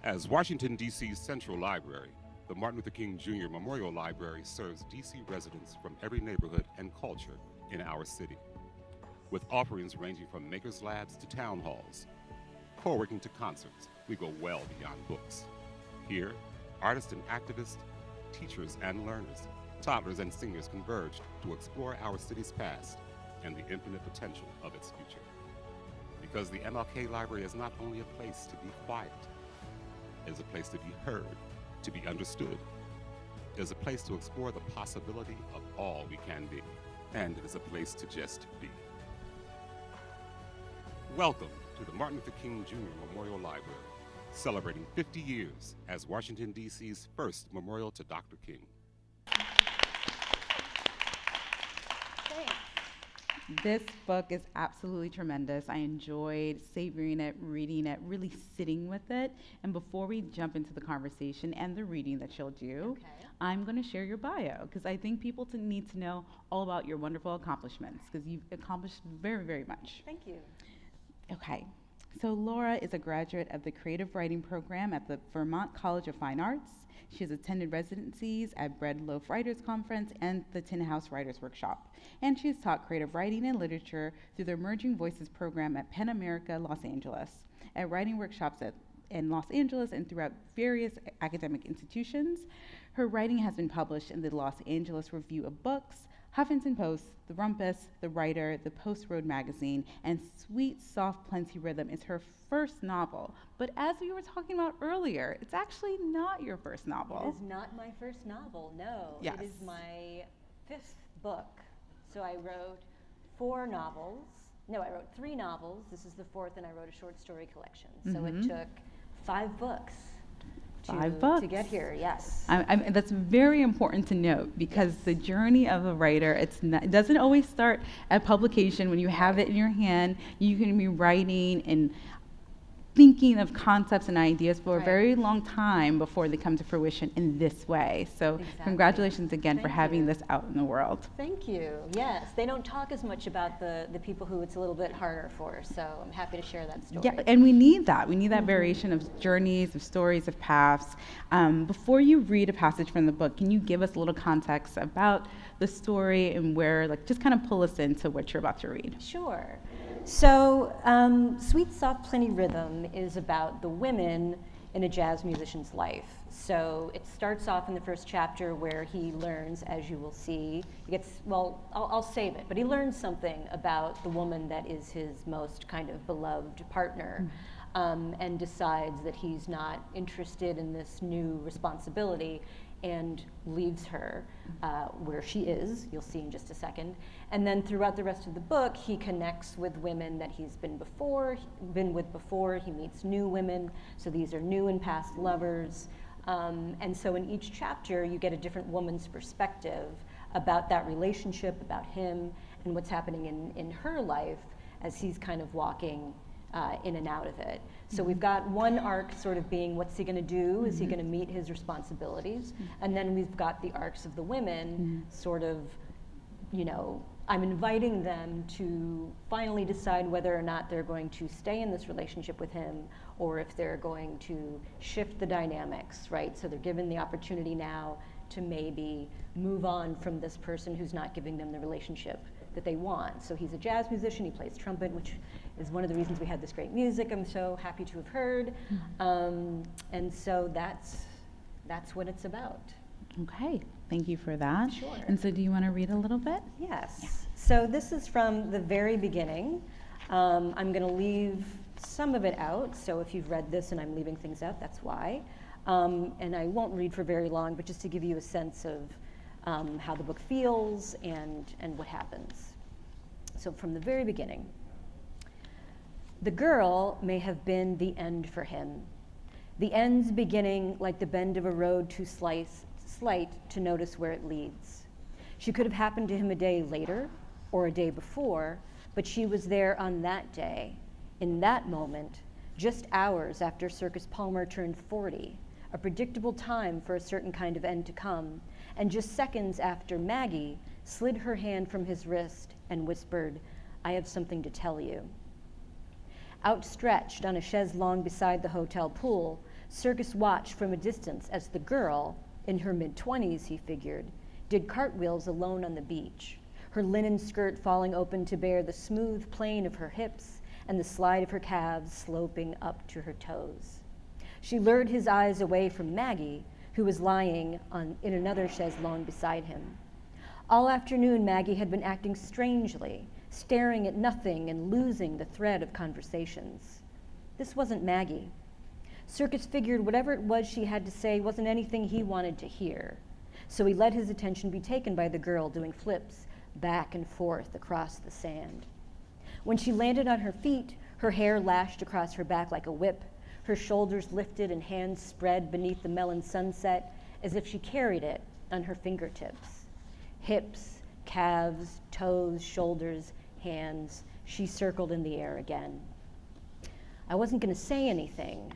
As Washington, D.C.'s central library, the Martin Luther King Jr. Memorial Library serves D.C. residents from every neighborhood and culture in our city, with offerings ranging from makers' labs to town halls, co-working to concerts. We go well beyond books. Here, artists and activists, teachers and learners, toddlers and seniors converge to explore our city's past and the infinite potential of its future. Because the MLK Library is not only a place to be quiet, it is a place to be heard, to be understood. It is a place to explore the possibility of all we can be, and it is a place to just be. Welcome to the Martin Luther King Jr. Memorial Library, celebrating 50 years as Washington, D.C.'s first memorial to Dr. King. This book is absolutely tremendous. I enjoyed savoring it, reading it, really sitting with it. And before we jump into the conversation and the reading that you'll do, I'm going to share your bio because I think people need to know all about your wonderful accomplishments because you've accomplished very, very much. Thank you. Okay. So Laura is a graduate of the Creative Writing Program at the Vermont College of Fine Arts. She has attended residencies at Bread Loaf Writers Conference and the Tin House Writers Workshop. And she has taught creative writing and literature through the Emerging Voices program at PEN America, Los Angeles, at writing workshops in Los Angeles and throughout various academic institutions. Her writing has been published in the Los Angeles Review of Books, Huffington Post, the Rumpus, the Writer, the Post Road magazine, and Sweet, Soft, Plenty Rhythm is her first novel. But as we were talking about earlier, it's actually not your first novel. It is not my first novel, no. Yes. It is my fifth book. So I wrote 4 novels. No, I wrote 3 novels. This is the 4th, and I wrote a short story collection. So it took 5 books. To get here, yes. That's very important to note because the journey of a writer, it doesn't always start at publication. When you have it in your hand, you can be writing and thinking of concepts and ideas for a very long time before they come to fruition in this way. So congratulations again for having this out in the world. Thank you. Yes, they don't talk as much about the people who it's a little bit harder for, so I'm happy to share that story. Yeah, and we need that. We need that variation of journeys, of stories, of paths. Before you read a passage from the book, can you give us a little context about the story and where, just kind of pull us into what you're about to read? Sure. So Sweet, Soft, Plenty Rhythm is about the women in a jazz musician's life. So it starts off in the first chapter where he learns, as you will see, I'll save it, but he learns something about the woman that is his most kind of beloved partner, and decides that he's not interested in this new responsibility and leaves her where she is. You'll see in just a second. And then throughout the rest of the book, he connects with women that he's been with before. He meets new women. So these are new and past lovers. And so in each chapter, you get a different woman's perspective about that relationship, about him, and what's happening in her life as he's kind of walking in and out of it. So we've got one arc sort of being, what's he going to do? Is he going to meet his responsibilities? And then we've got the arcs of the women sort of, I'm inviting them to finally decide whether or not they're going to stay in this relationship with him or if they're going to shift the dynamics, right? So they're given the opportunity now to maybe move on from this person who's not giving them the relationship that they want. So he's a jazz musician, he plays trumpet, which is one of the reasons we had this great music I'm so happy to have heard. And so that's what it's about. Okay, thank you for that. Sure. And so do you want to read a little bit? Yes. Yeah. So this is from the very beginning. I'm going to leave some of it out, so if you've read this and I'm leaving things out, that's why. And I won't read for very long, but just to give you a sense of how the book feels and what happens. So from the very beginning. The girl may have been the end for him. The ends beginning like the bend of a road too slight to notice where it leads. She could have happened to him a day later or a day before, but she was there on that day, in that moment, just hours after Circus Palmer turned 40, a predictable time for a certain kind of end to come, and just seconds after Maggie slid her hand from his wrist and whispered, "I have something to tell you." Outstretched on a chaise longue beside the hotel pool, Circus watched from a distance as the girl, in her mid-20s, he figured, did cartwheels alone on the beach, her linen skirt falling open to bare the smooth plane of her hips and the slide of her calves sloping up to her toes. She lured his eyes away from Maggie, who was lying in another chaise longue beside him. All afternoon, Maggie had been acting strangely, staring at nothing and losing the thread of conversations. This wasn't Maggie. Circus figured whatever it was she had to say wasn't anything he wanted to hear, so he let his attention be taken by the girl doing flips back and forth across the sand. When she landed on her feet, her hair lashed across her back like a whip, her shoulders lifted and hands spread beneath the melon sunset as if she carried it on her fingertips. Hips, calves, toes, shoulders, hands, she circled in the air again. I wasn't going to say anything,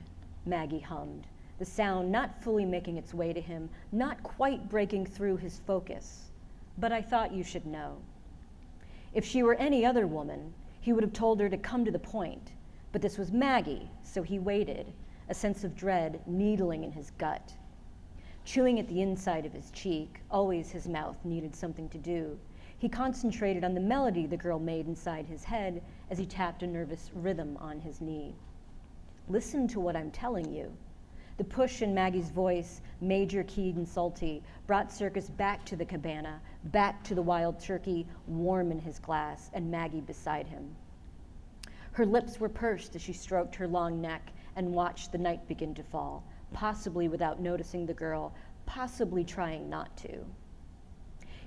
Maggie hummed, the sound not fully making its way to him, not quite breaking through his focus. But I thought you should know. If she were any other woman, he would have told her to come to the point. But this was Maggie, so he waited, a sense of dread needling in his gut. Chewing at the inside of his cheek, always his mouth needed something to do, he concentrated on the melody the girl made inside his head as he tapped a nervous rhythm on his knee. Listen to what I'm telling you. The push in Maggie's voice, major keyed and salty, brought Circus back to the cabana, back to the wild turkey, warm in his glass, and Maggie beside him. Her lips were pursed as she stroked her long neck and watched the night begin to fall, possibly without noticing the girl, possibly trying not to.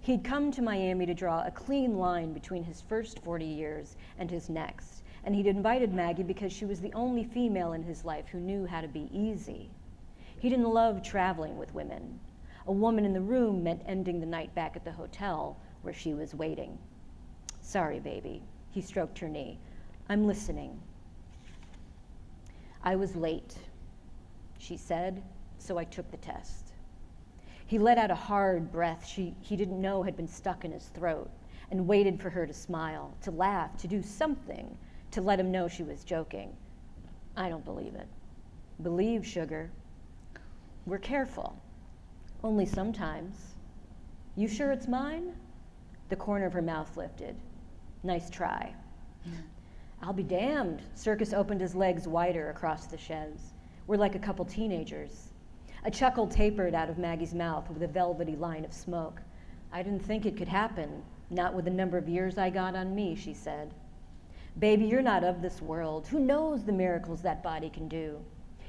He'd come to Miami to draw a clean line between his first 40 years and his next, and he'd invited Maggie because she was the only female in his life who knew how to be easy. He didn't love traveling with women. A woman in the room meant ending the night back at the hotel where she was waiting. Sorry, baby. He stroked her knee. I'm listening. I was late, she said, so I took the test. He let out a hard breath he didn't know had been stuck in his throat and waited for her to smile, to laugh, to do something, to let him know she was joking. I don't believe it. Believe, sugar. We're careful. Only sometimes. You sure it's mine? The corner of her mouth lifted. Nice try. I'll be damned. Circus opened his legs wider across the chaise. We're like a couple teenagers. A chuckle tapered out of Maggie's mouth with a velvety line of smoke. I didn't think it could happen, not with the number of years I got on me, she said. Baby, you're not of this world. Who knows the miracles that body can do?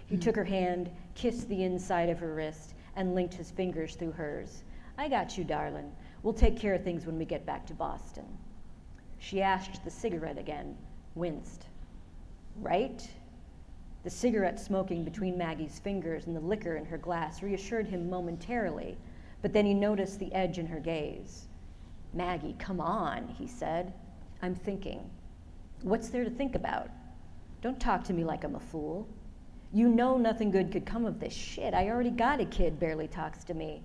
He took her hand, kissed the inside of her wrist, and linked his fingers through hers. I got you, darling. We'll take care of things when we get back to Boston. She ashed the cigarette again, winced. Right? The cigarette smoking between Maggie's fingers and the liquor in her glass reassured him momentarily, but then he noticed the edge in her gaze. Maggie, come on, he said. I'm thinking. What's there to think about? Don't talk to me like I'm a fool. You know nothing good could come of this shit. I already got a kid barely talks to me.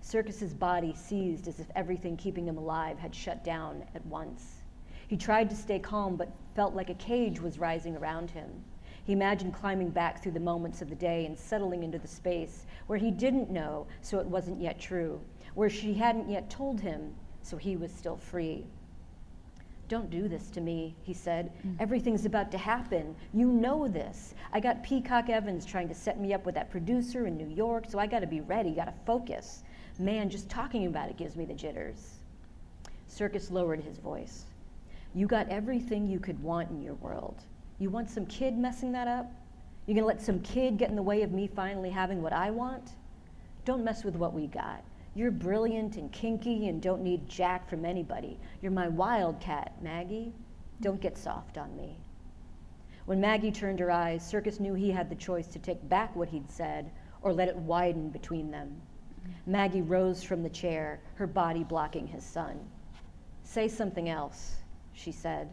Circus's body seized as if everything keeping him alive had shut down at once. He tried to stay calm, but felt like a cage was rising around him. He imagined climbing back through the moments of the day and settling into the space where he didn't know, so it wasn't yet true, where she hadn't yet told him, so he was still free. Don't do this to me, he said. Everything's about to happen. You know this. I got Peacock Evans trying to set me up with that producer in New York, so I gotta be ready, gotta focus. Man, just talking about it gives me the jitters. Circus lowered his voice. You got everything you could want in your world. You want some kid messing that up? You gonna let some kid get in the way of me finally having what I want? Don't mess with what we got. You're brilliant and kinky and don't need jack from anybody. You're my wildcat, Maggie. Don't get soft on me. When Maggie turned her eyes, Circus knew he had the choice to take back what he'd said or let it widen between them. Maggie rose from the chair, her body blocking his son. Say something else, she said.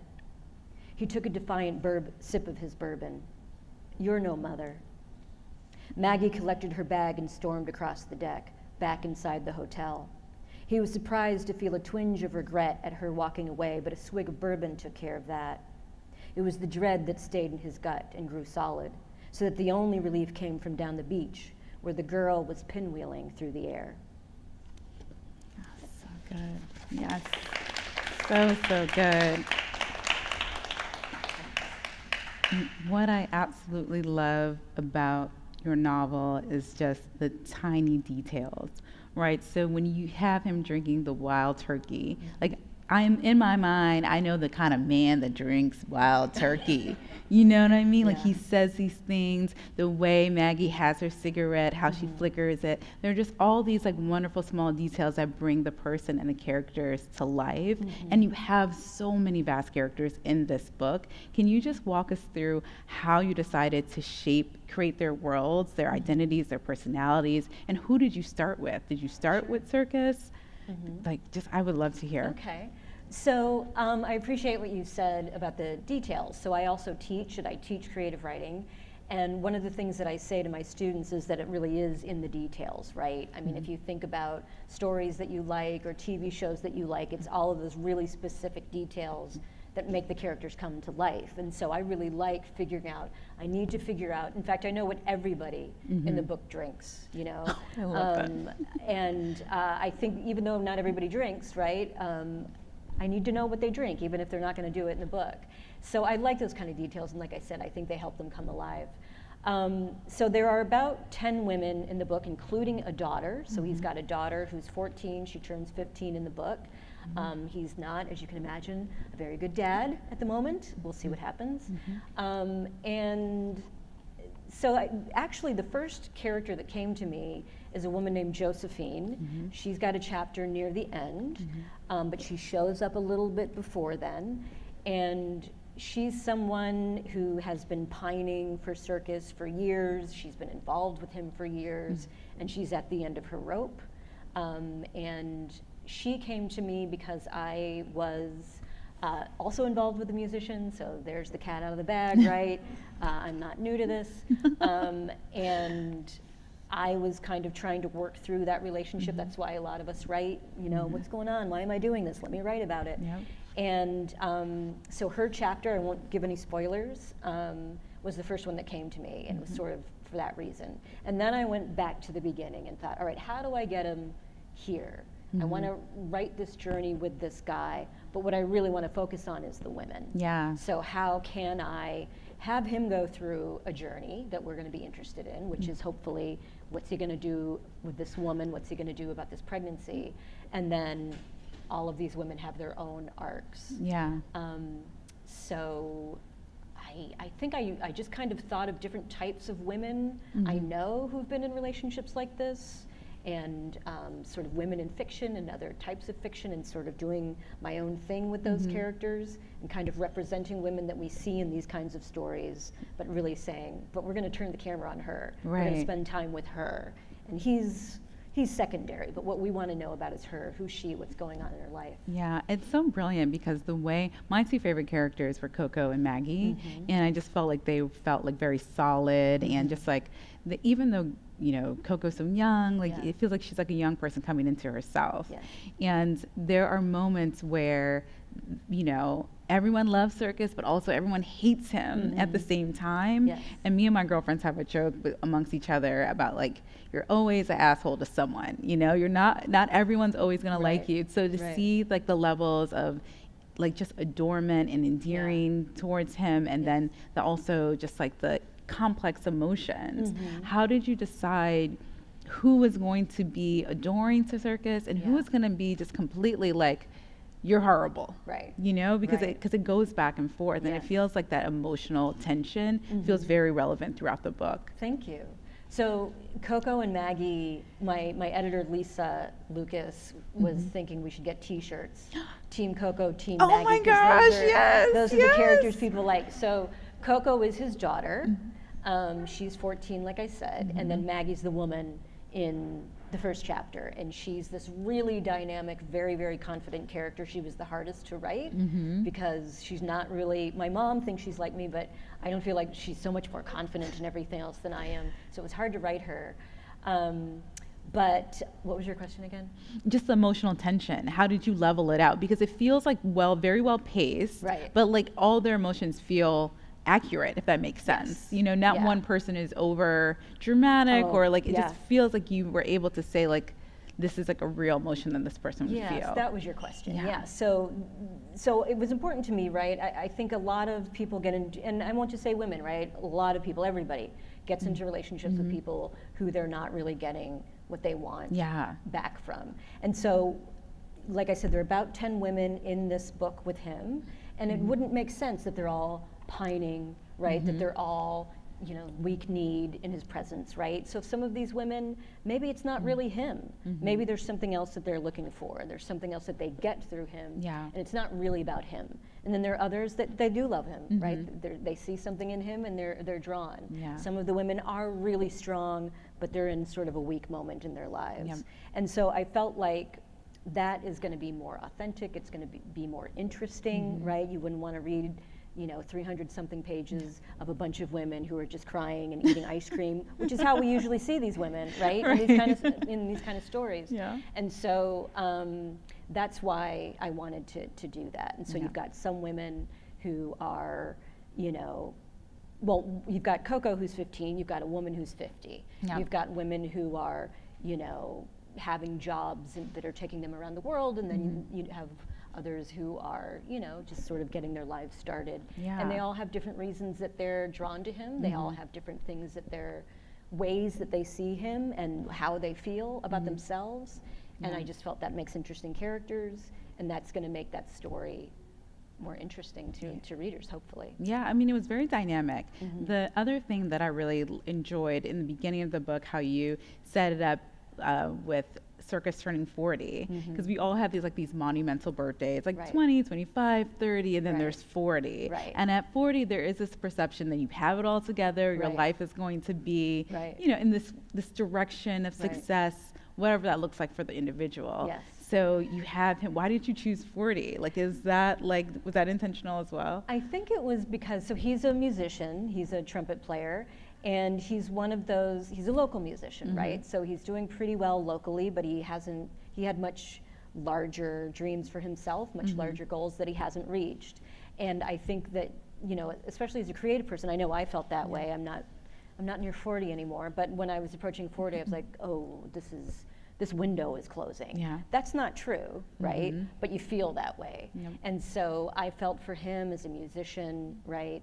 He took a defiant sip of his bourbon. You're no mother. Maggie collected her bag and stormed across the deck, back inside the hotel. He was surprised to feel a twinge of regret at her walking away, but a swig of bourbon took care of that. It was the dread that stayed in his gut and grew solid. so that the only relief came from down the beach, where the girl was pinwheeling through the air. Oh, so good. Yes. So good. What I absolutely love about your novel is just the tiny details, right? So when you have him drinking the wild turkey, like I'm in my mind, I know the kind of man that drinks wild turkey. You know what I mean? Like he says these things, the way Maggie has her cigarette, how she flickers it. There are just all these like wonderful small details that bring the person and the characters to life. And you have so many vast characters in this book. Can you just walk us through how you decided to create their worlds, their identities, their personalities, and who did you start with? Did you start with Circus? I would love to hear. Okay. So I appreciate what you said about the details. So I also teach, and I teach creative writing. And one of the things that I say to my students is that it really is in the details, right? I mean, if you think about stories that you like or TV shows that you like, it's all of those really specific details that make the characters come to life. And so I really like I need to figure out, in fact, I know what everybody in the book drinks, you know? I love that. And I think even though not everybody drinks, right? I need to know what they drink, even if they're not going to do it in the book. So I like those kind of details, and like I said, I think they help them come alive. So there are about 10 women in the book, including a daughter. So he's got a daughter who's 14. She turns 15 in the book. He's not, as you can imagine, a very good dad at the moment. We'll see what happens. And so actually the first character that came to me is a woman named Josephine. She's got a chapter near the end, but she shows up a little bit before then. And she's someone who has been pining for Circus for years. She's been involved with him for years, and she's at the end of her rope. And she came to me because I was also involved with a musician, so there's the cat out of the bag, right? I'm not new to this. And I was kind of trying to work through that relationship. That's why a lot of us write, you know, what's going on? Why am I doing this? Let me write about it. And so her chapter, I won't give any spoilers, was the first one that came to me, and it was sort of for that reason. And then I went back to the beginning and thought, all right, how do I get him here? I want to write this journey with this guy, but what I really want to focus on is the women. So how can I have him go through a journey that we're going to be interested in, which is hopefully what's he going to do with this woman, what's he going to do about this pregnancy, and then all of these women have their own arcs. So I think I just kind of thought of different types of women I know who've been in relationships like this, and sort of women in fiction and other types of fiction, and sort of doing my own thing with those characters and kind of representing women that we see in these kinds of stories, but really saying, but we're going to turn the camera on her. We're going to spend time with her. And he's secondary, but what we want to know about is her, who's she, what's going on in her life. Yeah, it's so brilliant because the way, my two favorite characters were Coco and Maggie, and I just felt like they felt like very solid, and just like, even though, you know, Coco's so young, like it feels like she's like a young person coming into herself. And there are moments where, you know, everyone loves Circus, but also everyone hates him at the same time. And me and my girlfriends have a joke amongst each other about like, you're always an asshole to someone, you know, you're not everyone's always gonna like you. So to see like the levels of like just adornment and endearing towards him, and then also just like the complex emotions. How did you decide who was going to be adoring to Circus and who was going to be just completely like, you're horrible, you know, because it goes back and forth, and it feels like that emotional tension feels very relevant throughout the book. Thank you. So Coco and Maggie, my editor Lisa Lucas was thinking we should get T-shirts, Team Coco, Team Maggie. Oh my gosh, those are the characters people like. So Coco is his daughter. She's 14, like I said, and then Maggie's the woman in the first chapter, and she's this really dynamic, very, very confident character. She was the hardest to write because she's not really, my mom thinks she's like me, but I don't feel like she's so much more confident in everything else than I am, so it was hard to write her. But what was your question again? Just the emotional tension. How did you level it out? Because it feels like very well paced, but like all their emotions feel accurate, if that makes sense. Yes. You know, not Yeah. one person is over dramatic or like it yeah. just feels like you were able to say like this is like a real emotion that this person would Yes, feel. that was your question. Yeah. Yeah. So it was important to me, right? I think a lot of people get into, and I won't just say women, right? A lot of people, everybody gets into relationships with people who they're not really getting what they want Yeah. back from. And so, like I said, there are about 10 women in this book with him, and it wouldn't make sense that they're all pining, right? That they're all, you know, weak-kneed in his presence, right? So some of these women, maybe it's not really him. Maybe there's something else that they're looking for. There's something else that they get through him, Yeah. and it's not really about him. And then there are others that they do love him, right? They see something in him and they're drawn. Yeah. Some of the women are really strong, but they're in sort of a weak moment in their lives. Yep. And so I felt like that is going to be more authentic. It's going to be more interesting, right? You wouldn't want to read, you know, 300 something pages of a bunch of women who are just crying and eating ice cream, which is how we usually see these women, right? In these kind of stories. Yeah. And so that's why I wanted to do that. And so you've got some women who are, you know, well, you've got Coco who's 15, you've got a woman who's 50. Yeah. You've got women who are, you know, having jobs that are taking them around the world, and then you have others who are, you know, just sort of getting their lives started. Yeah. And they all have different reasons that they're drawn to him. They all have different things that they're, ways that they see him and how they feel about themselves. And I just felt that makes interesting characters, and that's going to make that story more interesting to readers, hopefully. Yeah, I mean, it was very dynamic. The other thing that I really enjoyed in the beginning of the book, how you set it up with Circus turning 40, because we all have these monumental birthdays, like 20, 25, 30, and then there's 40. Right. And at 40, there is this perception that you have it all together, your life is going to be, you know, in this direction of success, whatever that looks like for the individual. Yes. So you have him. Why did you choose 40? Like, is that was that intentional as well? I think it was because, so he's a musician, he's a trumpet player, and he's one of those, he's a local musician, right? So he's doing pretty well locally, but he had much larger dreams for himself, much larger goals that he hasn't reached. And I think that, you know, especially as a creative person, I know I felt that way. I'm not near 40 anymore, but when I was approaching 40, I was like, oh, this window is closing. Yeah. That's not true, right? But you feel that way. Yep. And so I felt for him as a musician, right?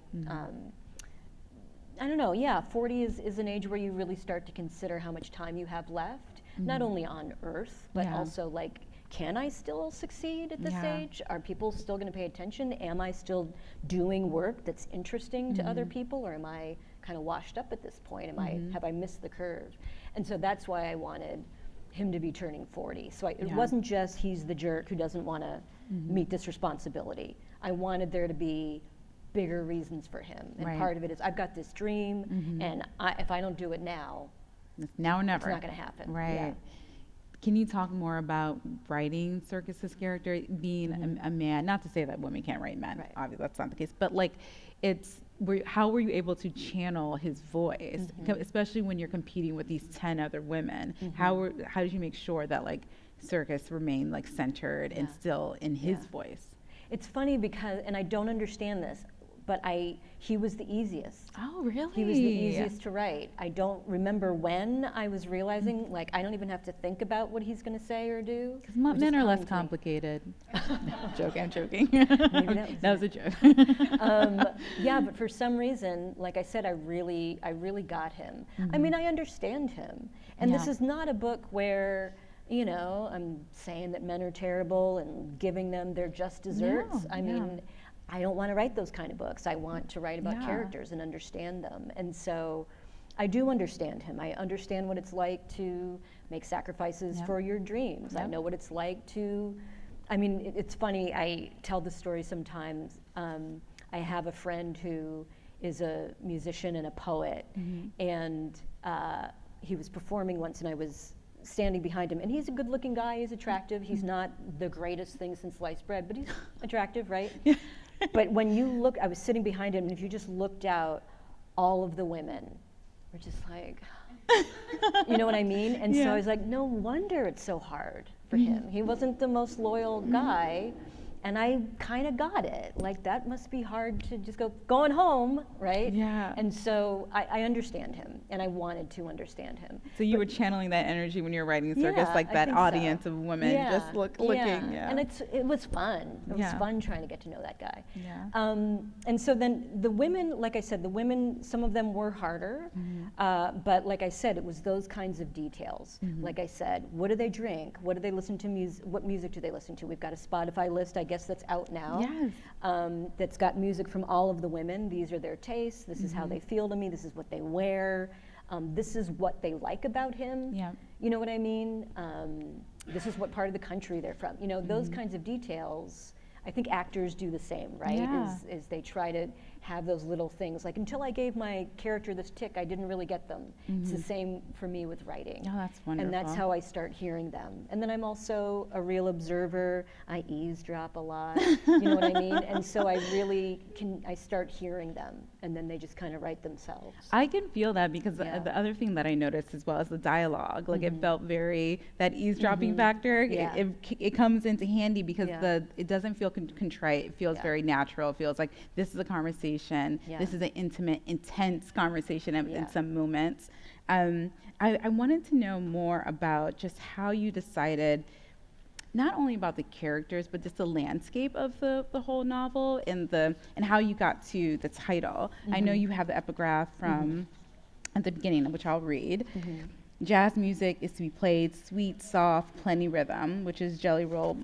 I don't know, yeah, 40 is an age where you really start to consider how much time you have left, not only on Earth, but also like, can I still succeed at this age? Are people still going to pay attention? Am I still doing work that's interesting to other people, or am I kind of washed up at this point? Have I missed the curve? And so that's why I wanted him to be turning 40. So it wasn't just he's the jerk who doesn't want to meet this responsibility. I wanted there to be bigger reasons for him. And part of it is I've got this dream, and if I don't do it now, it's now or never. It's not going to happen. Right. Yeah. Can you talk more about writing Circus's character, being a man? Not to say that women can't write men, obviously that's not the case, but like how were you able to channel his voice, especially when you're competing with these 10 other women? How did you make sure that like Circus remained like centered and still in his voice? It's funny because, and I don't understand this, but he was the easiest. Oh, really? He was the easiest to write. I don't remember when I was realizing, like, I don't even have to think about what he's going to say or do. Because men are less complicated. I'm joking. Maybe that was a joke. Yeah, but for some reason, like I said, I really got him. I mean, I understand him. And this is not a book where, you know, I'm saying that men are terrible and giving them their just desserts. I mean, I don't want to write those kind of books. I want to write about characters and understand them. And so I do understand him. I understand what it's like to make sacrifices for your dreams. I know what it's like to, I mean, it's funny, I tell this story sometimes. I have a friend who is a musician and a poet, and he was performing once, and I was standing behind him, and he's a good-looking guy, he's attractive, he's not the greatest thing since sliced bread, but he's attractive, right? But when you look, I was sitting behind him, and if you just looked out, all of the women were just like, you know what I mean? And so I was like, no wonder it's so hard for him. He wasn't the most loyal guy, And I kind of got it. Like, that must be hard to just going home, right? Yeah. And so I understand him, and I wanted to understand him. So you were channeling that energy when you were writing Circus, Yeah, like I that think audience so. of women just looking. Yeah. And it was fun. It was Yeah. fun trying to get to know that guy. Yeah. And so then the women, like I said, some of them were harder, but like I said, it was those kinds of details. Like I said, what do they drink? What do they listen to? What music do they listen to? We've got a Spotify list, I guess, that's out now. Yes. That's got music from all of the women. These are their tastes. This is how they feel to me. This is what they wear. This is what they like about him. Yeah. You know what I mean? This is what part of the country they're from. You know, those kinds of details. I think actors do the same, right? Yeah. Is they try to have those little things. Like, until I gave my character this tick, I didn't really get them. It's the same for me with writing. Oh, that's wonderful. And that's how I start hearing them. And then I'm also a real observer. I eavesdrop a lot. You know what I mean? And so I really I start hearing them, and then they just kind of write themselves. I can feel that because Yeah. the other thing that I noticed as well is the dialogue. Like, it felt very, that eavesdropping factor, Yeah. it comes into handy because Yeah. it doesn't feel contrite. It feels Yeah. very natural. It feels like this is a conversation. Yeah. This is an intimate, intense conversation in Yeah. some moments. I wanted to know more about just how you decided, not only about the characters, but just the landscape of the whole novel and how you got to the title. I know you have the epigraph from at the beginning, which I'll read. Jazz music is to be played sweet, soft, plenty rhythm, which is Jelly Roll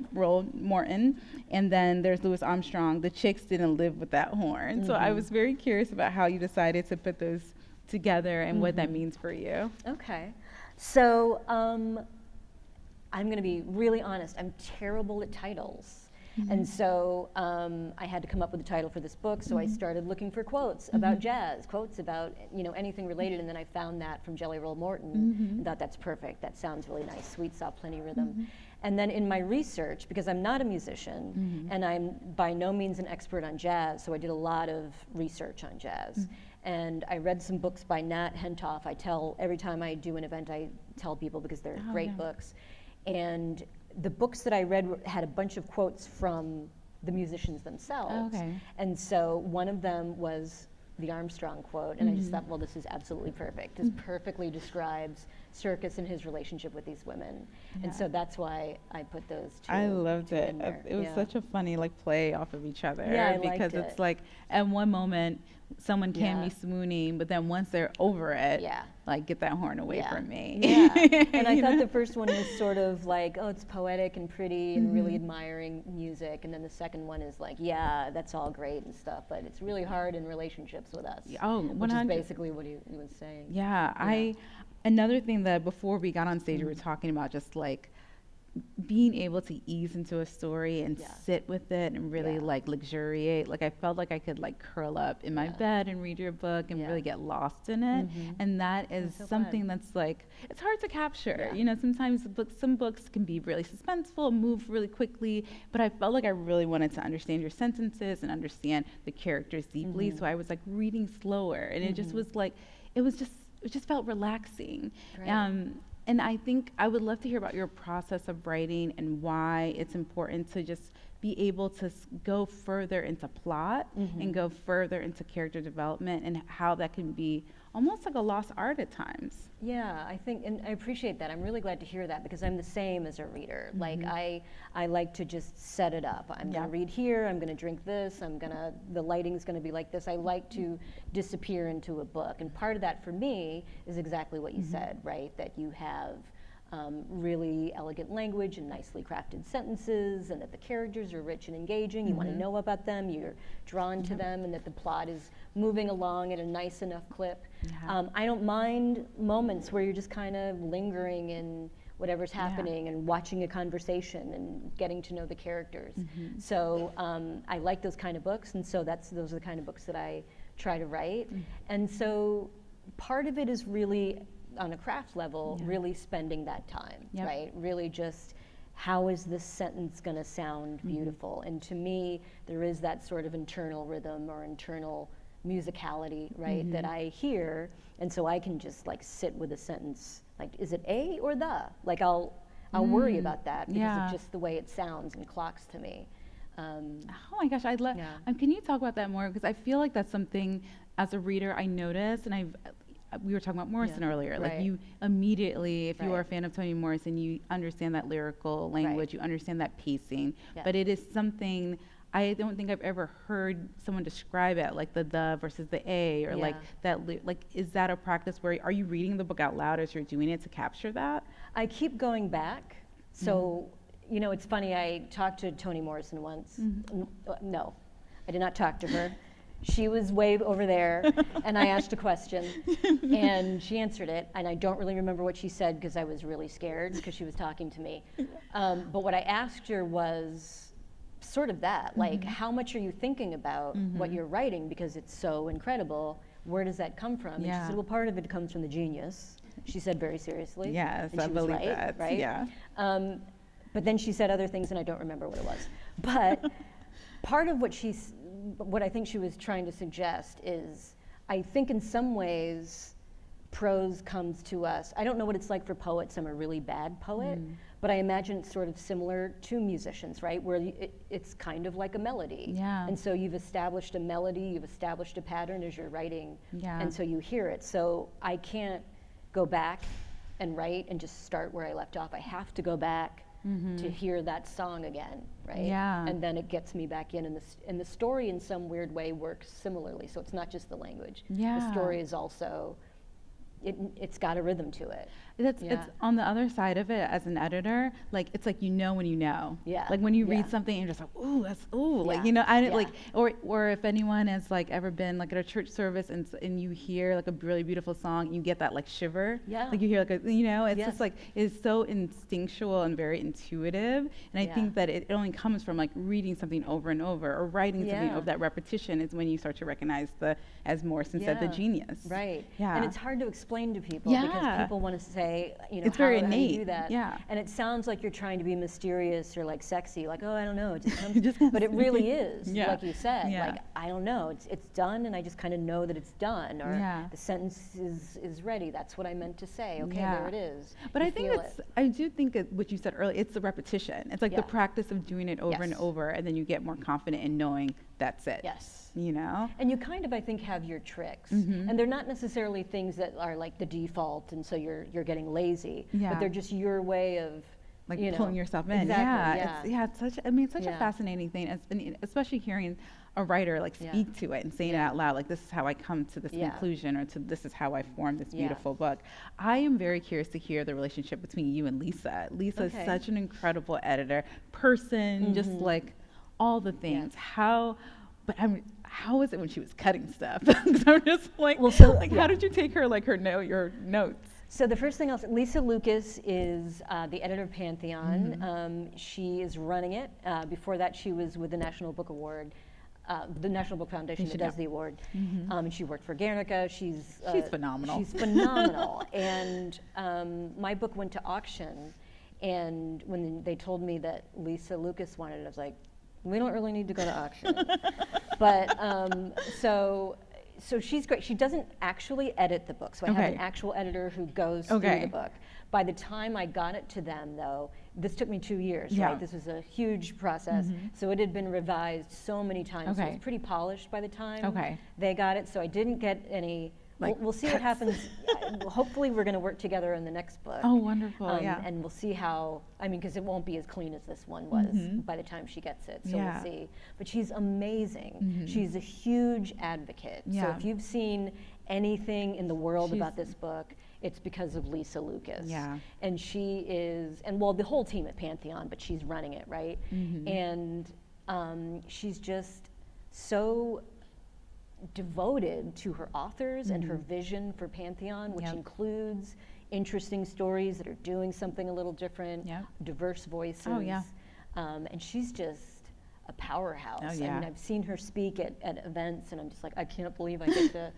Morton. And then there's Louis Armstrong. The chicks didn't live with that horn. So I was very curious about how you decided to put those together and what that means for you. Okay. So I'm going to be really honest. I'm terrible at titles. And so I had to come up with a title for this book, so I started looking for quotes about jazz, quotes about anything related, and then I found that from Jelly Roll Morton and thought, that's perfect, that sounds really nice, sweet, soft, plenty rhythm. And then in my research, because I'm not a musician and I'm by no means an expert on jazz, so I did a lot of research on jazz. And I read some books by Nat Hentoff. Every time I do an event, I tell people because they're great books. And the books that I read had a bunch of quotes from the musicians themselves. And so one of them was the Armstrong quote, and I just thought, well, this is absolutely perfect. This perfectly describes Circus and his relationship with these women. And so that's why I put those two. I loved it. in there. It was such a funny play off of each other. Yeah, I because liked it's it. like at one moment someone can be swooning, but then once they're over it, like, get that horn away from me. And I thought the first one was sort of like, oh, it's poetic and pretty and really admiring music. And then the second one is like, yeah, that's all great and stuff, but it's really hard in relationships with us. Oh, which is basically what he was saying. Another thing that before we got on stage, we were talking about just like being able to ease into a story and sit with it and really like luxuriate. Like, I felt like I could like curl up in my bed and read your book and really get lost in it. And that is something that's like, it's hard to capture. Sometimes some books can be really suspenseful, move really quickly, but I felt like I really wanted to understand your sentences and understand the characters deeply. So I was like reading slower, and it just was like, it just felt relaxing. And I think I would love to hear about your process of writing and why it's important to just be able to go further into plot and go further into character development, and how that can be almost like a lost art at times. Yeah, I think, and I appreciate that. I'm really glad to hear that, because I'm the same as a reader. Like, I like to just set it up. I'm gonna read here, I'm gonna drink this, the lighting's gonna be like this. I like to disappear into a book. And part of that for me is exactly what you said, right? That you have really elegant language and nicely crafted sentences, and that the characters are rich and engaging. You want to know about them, you're drawn to them, and that the plot is moving along at a nice enough clip. I don't mind moments where you're just kind of lingering in whatever's happening and watching a conversation and getting to know the characters. So I like those kind of books, and so those are the kind of books that I try to write. And so part of it is really, on a craft level, really spending that time, right? Really just, how is this sentence going to sound beautiful? And to me, there is that sort of internal rhythm or internal musicality, right, that I hear, and so I can just like sit with a sentence, like, is it a or the? Like, I'll worry about that because of just the way it sounds and clocks to me. Oh my gosh, I'd love. Yeah. Can you talk about that more? Because I feel like that's something as a reader I notice, and we were talking about Morrison earlier. Like Right. you immediately, if you are a Right. fan of Toni Morrison, you understand that lyrical language, you understand that pacing. Yeah. But it is something I don't think I've ever heard someone describe it, like the versus the A, or like Yeah. that. Like, is that a practice where are you reading the book out loud as you're doing it to capture that? I keep going back. So, you know, it's funny, I talked to Toni Morrison once. No, I did not talk to her. She was way over there, and I asked a question, and she answered it, and I don't really remember what she said because I was really scared because she was talking to me. But what I asked her was sort of that, like, how much are you thinking about what you're writing because it's so incredible? Where does that come from? And she said, well, part of it comes from the genius. She said very seriously. Yes, and I she was believe right, that. right? Yeah. But then she said other things, and I don't remember what it was. But part of what I think she was trying to suggest is, I think in some ways, prose comes to us. I don't know what it's like for poets. I'm a really bad poet, but I imagine it's sort of similar to musicians, right? Where it's kind of like a melody. Yeah. And so you've established a melody, you've established a pattern as you're writing, Yeah. and so you hear it. So I can't go back and write and just start where I left off. I have to go back to hear that song again, right? Yeah. And then it gets me back in, and the story in some weird way works similarly. So it's not just the language. Yeah. The story is also, it's got a rhythm to it. It's Yeah. on the other side of it as an editor, like it's like when you know. Yeah. Like when you Yeah. read something and you're just like, ooh, that's like Yeah. I Yeah. like or if anyone has like ever been like at a church service and you hear like a really beautiful song, you get that like shiver. Yeah. Like you hear like it's Yes. just like it's so instinctual and very intuitive. And I Yeah. think that it only comes from like reading something over and over or writing something Yeah. over. That repetition is when you start to recognize as Morrison said, the Yeah. genius. Right. Yeah. And it's hard to explain to people Yeah. because people want to say, It's very how do you innate. do that? Yeah. And it sounds like you're trying to be mysterious or like sexy, like, oh, I don't know, it just comes. It just comes but it to really me. is, Yeah. like you said. Yeah. Like, I don't know, it's done, and I just kind of know that it's done, or Yeah. the sentence is ready. That's what I meant to say. Okay, Yeah. there it is. But You I think feel I do think that what you said earlier, it's the repetition. It's like the Yeah. practice of doing it over and Yes. over, and then you get more confident in knowing that's it. Yes. And you kind of, I think, have your tricks, Mm-hmm. and they're not necessarily things that are like the default, and so you're getting lazy. Yeah. But they're just your way of like you know, pulling yourself in. Exactly, It's such it's such a Yeah. fascinating thing, and especially hearing a writer like Yeah. speak to it and saying it out loud, like this is how I come to this Yeah. conclusion, or this is how I formed this Yeah. beautiful book. I am very curious to hear the relationship between you and Lisa. Lisa is Okay. such an incredible editor, person, just like all the things. How was it when she was cutting stuff? 'Cause I'm just like, Well, so- like yeah. how did you take her like your notes? So the first thing else, Lisa Lucas is the editor of Pantheon. Mm-hmm. She is running it. Before that, she was with the National Book Award, the National Book Foundation that does the award. And she worked for Guernica. She's phenomenal. She's phenomenal. And my book went to auction, and when they told me that Lisa Lucas wanted it, I was like, we don't really need to go to auction. But so she's great. She doesn't actually edit the book, so I have an Okay. actual editor who goes through Okay. the book. By the time I got it to them, though, this took me 2 years, Yeah. right? This was a huge process. So it had been revised so many times. So it Okay. was pretty polished by the time Okay. they got it. So I didn't get any. Like, we'll see what happens. Hopefully, we're going to work together in the next book. Oh, wonderful! Yeah. And we'll see how. I mean, because it won't be as clean as this one was by the time she gets it. So Yeah. we'll see. But she's amazing. She's a huge advocate. So Yeah. if you've seen anything in the world She's- about this book, it's because of Lisa Lucas. Yeah. And she is, and well, the whole team at Pantheon, but she's running it, right? And she's just so devoted to her authors and her vision for Pantheon, which Yep. includes interesting stories that are doing something a little different, Yep. diverse voices. Oh, yeah. And she's just a powerhouse. Oh, I yeah. mean, I've seen her speak at events, and I'm just like, I can't believe I get to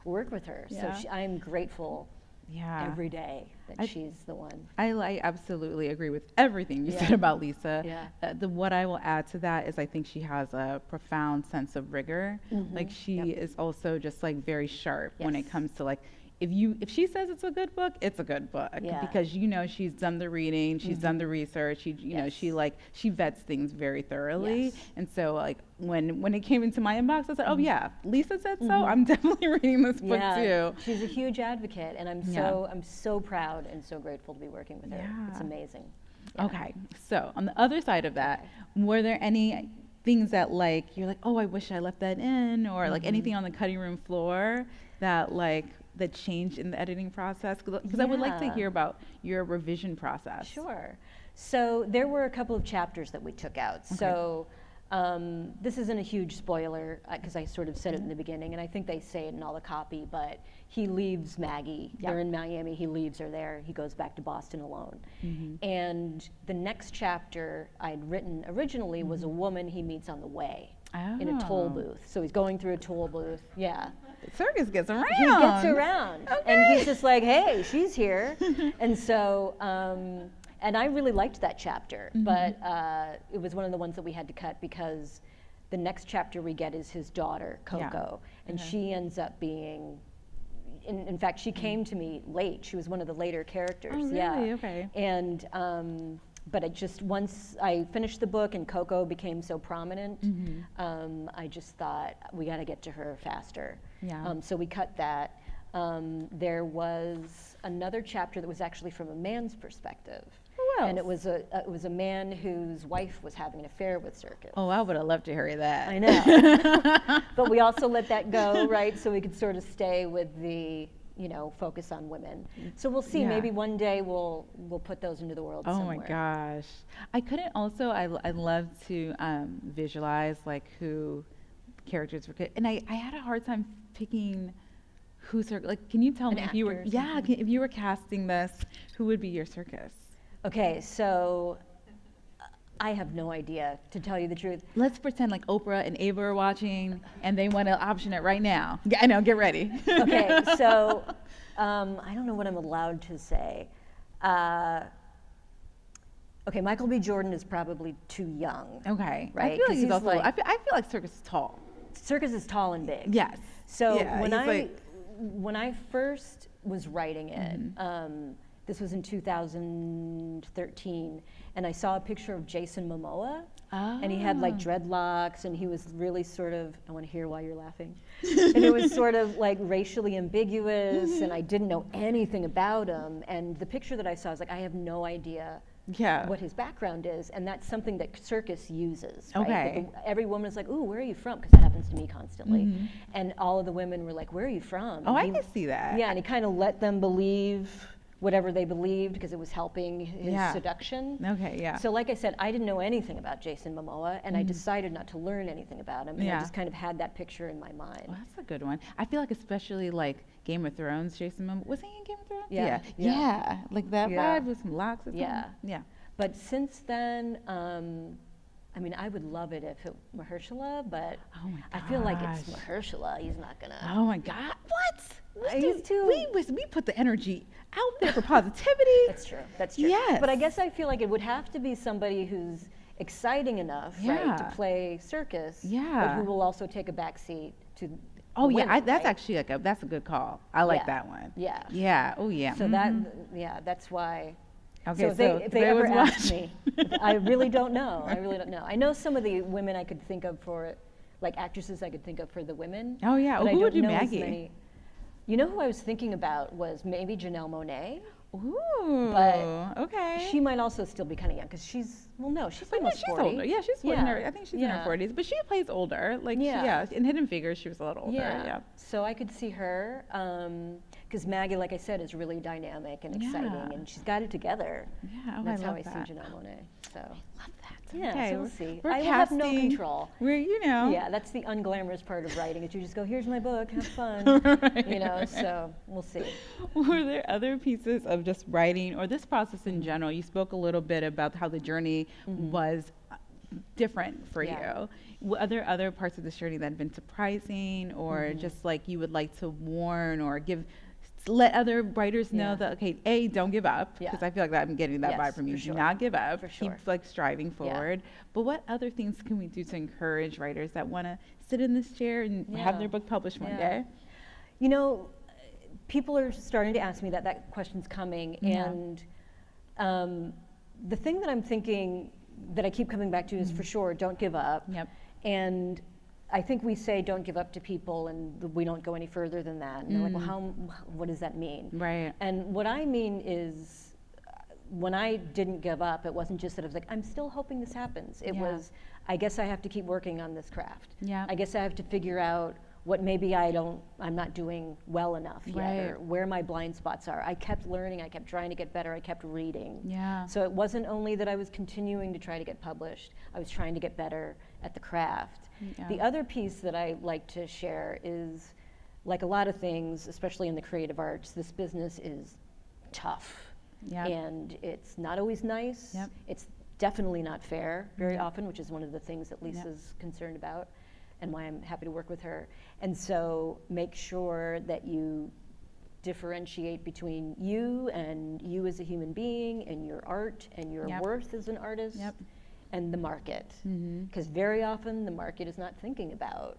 work with her. Yeah. So I'm grateful Yeah. every day that she's the one. I absolutely agree with everything you Yeah. said about Lisa. Yeah. What I will add to that is I think she has a profound sense of rigor. Like she is also just like very sharp when it Yes. comes to like if she says it's a good book, it's a good book. Yeah. Because she's done the reading, she's done the research, she vets things very thoroughly. Yes. And so like when it came into my inbox, I said, oh yeah, Lisa said so. I'm definitely reading this book too. She's a huge advocate, and I'm so proud and so grateful to be working with her. Yeah. It's amazing. Yeah. Okay, so on the other side of that, were there any things that like you're like, oh, I wish I left that in, or like anything on the cutting room floor that changed in the editing process? Because I would like to hear about your revision process. Sure. So there were a couple of chapters that we took out. Okay. So this isn't a huge spoiler because I sort of said it in the beginning, and I think they say it in all the copy, but he leaves Maggie. Yep. They're in Miami. He leaves her there. He goes back to Boston alone. And the next chapter I'd written originally was a woman he meets on the way in a toll booth. So he's going through a toll booth. Yeah. Circus gets around. He gets around. Okay. And he's just like, hey, she's here. And so, and I really liked that chapter, but it was one of the ones that we had to cut because the next chapter we get is his daughter, Coco, and she ends up being, in fact, she came to me late. She was one of the later characters. Oh, really? Yeah. Okay. And, but it just, once I finished the book and Coco became so prominent, I just thought, we gotta get to her faster. Yeah. So we cut that. There was another chapter that was actually from a man's perspective. And it was a man whose wife was having an affair with Circus. Oh, I would have loved to hear that. I know. But we also let that go, right? So we could sort of stay with the, focus on women. So we'll see. Maybe one day we'll put those into the world somewhere. Oh my gosh. I couldn't also, I love to visualize like who characters were, and I had a hard time picking who's like, can you tell me if you were, if you were casting this, who would be your Circus? Okay, so I have no idea, to tell you the truth. Let's pretend like Oprah and Ava are watching and they want to option it right now. I know, get ready. Okay, so I don't know what I'm allowed to say. Okay, Michael B. Jordan is probably too young. Okay, right? I feel like he's also, I feel like Circus is tall. Circus is tall and big. Yes. So when I first was writing it, this was in 2013, and I saw a picture of Jason Momoa, and he had like dreadlocks, and he was really sort of, I want to hear why you're laughing, and it was sort of like racially ambiguous, and I didn't know anything about him, and the picture that I saw, I was like, I have no idea what his background is, and that's something that Circus uses, right? Okay. Every woman is like, ooh, where are you from? Because that happens to me constantly, and all of the women were like, where are you from? Oh, I can see that. Yeah, and he kind of let them believe whatever they believed because it was helping his seduction. Okay, yeah. So like I said, I didn't know anything about Jason Momoa, and I decided not to learn anything about him, and I just kind of had that picture in my mind. Well, that's a good one. I feel like especially like Game of Thrones, Jason Momoa, was he in Game of Thrones? Yeah. Like that vibe with some locks or something. Yeah. But since then, I mean, I would love it if it were Mahershala, but I feel like it's Mahershala. He's not gonna. Oh my God! What? He's too. We put the energy out there for positivity. That's true. That's true. Yes. But I guess I feel like it would have to be somebody who's exciting enough, right, to play Circus. Yeah. But who will also take a back seat to. Oh yeah, women, that's right? actually that's a good call. I like that one. Yeah. Yeah. Oh yeah. So that's why. Okay, so if they ever ask me, I really don't know. I know some of the women I could think of for, like actresses I could think of for the women. Oh yeah, but who would do know Maggie? You know who I was thinking about was maybe Janelle Monáe. Ooh, but okay. She might also still be kind of young because she's almost 40. She's older. Yeah, she's in her. I think she's in her 40s, but she plays older. Like in Hidden Figures, she was a little older. Yeah. So I could see her because Maggie, like I said, is really dynamic and exciting, and she's got it together. Yeah, and that's how I that. see Janelle Monáe. So. I love that. Yeah, okay, so we'll see. We're I will have no control. Yeah, that's the unglamorous part of writing. Is you just go, here's my book, have fun. Right. So we'll see. Were there other pieces of just writing or this process in general? You spoke a little bit about how the journey was different for you. Were there other parts of this journey that have been surprising or just like you would like to warn or let other writers know that, okay, A, don't give up, because I feel like I'm getting that vibe from you. Do not give up. Keep like striving forward. But what other things can we do to encourage writers that want to sit in this chair and have their book published one day? You know, people are starting to ask me that. That question's coming. Yeah. And the thing that I'm thinking that I keep coming back to is for sure, don't give up. Yep. And I think we say don't give up to people, and we don't go any further than that. And they're like, well, what does that mean? Right. And what I mean is, when I didn't give up, it wasn't just that I was like, I'm still hoping this happens. It was, I guess I have to keep working on this craft. Yeah. I guess I have to figure out what maybe I'm not doing well enough yet, or where my blind spots are. I kept learning, I kept trying to get better, I kept reading. Yeah. So it wasn't only that I was continuing to try to get published, I was trying to get better at the craft. Yeah. The other piece that I like to share is, like a lot of things, especially in the creative arts, this business is tough. Yep. And it's not always nice. Yep. It's definitely not fair very often, which is one of the things that Lisa's concerned about, and why I'm happy to work with her. And so make sure that you differentiate between you and you as a human being and your art and your worth as an artist and the market. Because very often the market is not thinking about,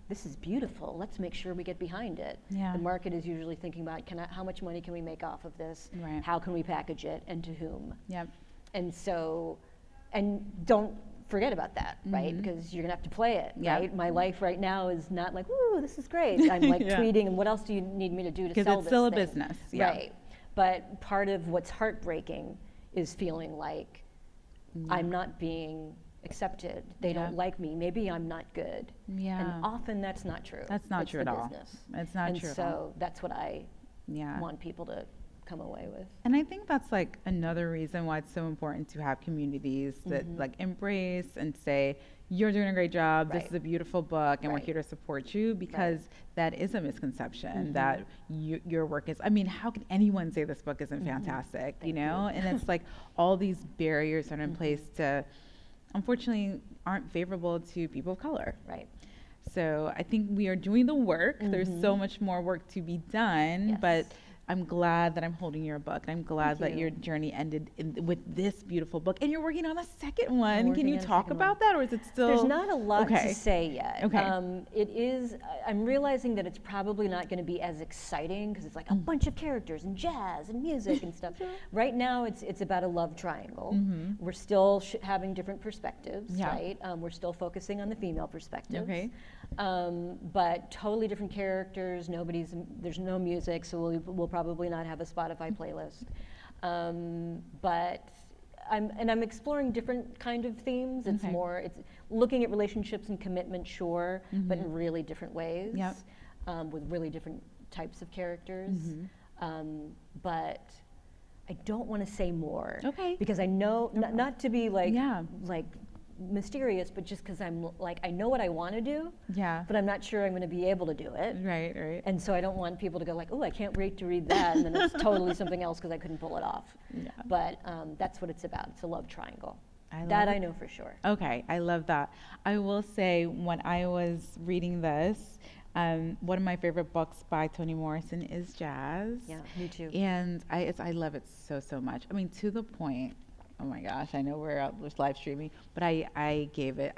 this is beautiful, let's make sure we get behind it. The market is usually thinking about, how much money can we make off of this? Right. How can we package it, and to whom? Yep. And so, and don't forget about that, right? Because you're gonna have to play it, right? My life right now is not like, ooh, this is great. I'm like tweeting, and what else do you need me to do to sell this thing? Because it's still a business, right? But part of what's heartbreaking is feeling like I'm not being accepted. They don't like me. Maybe I'm not good. And often that's not true. That's not true at all. Business. It's not and true at so all. that's what I want people to come away with. And I think that's like another reason why it's so important to have communities that like embrace and say, you're doing a great job, this is a beautiful book, and we're here to support you, because that is a misconception that your work is, I mean, how can anyone say this book isn't fantastic, you know? And it's like all these barriers are in place to, unfortunately, aren't favorable to people of color. Right. So I think we are doing the work. There's so much more work to be done, but I'm glad that I'm holding your book. And I'm glad that your journey ended with this beautiful book. And you're working on a second one. Can you talk about that, or is it still? There's not a lot to say yet. Okay. It is, I'm realizing that it's probably not going to be as exciting, because it's like a bunch of characters and jazz and music and stuff. Right now, it's about a love triangle. We're still having different perspectives, right? We're still focusing on the female perspective. Okay. But totally different characters. There's no music, so we'll probably not have a Spotify playlist. But I'm exploring different kind of themes. It's it's looking at relationships and commitment, sure, but in really different ways. With really different types of characters. But I don't want to say more. Because I know, not to be like mysterious, but just because I'm like, I know what I want to do, but I'm not sure I'm going to be able to do it. Right. And so I don't want people to go like, oh, I can't wait to read that, and then it's totally something else because I couldn't pull it off. But that's what it's about. It's a love triangle. I know for sure. Okay, I love that. I will say, when I was reading this, one of my favorite books by Toni Morrison is Jazz. Yeah, me too. And I love it so much. I mean, to the point, oh my gosh, I know we're out live streaming, but I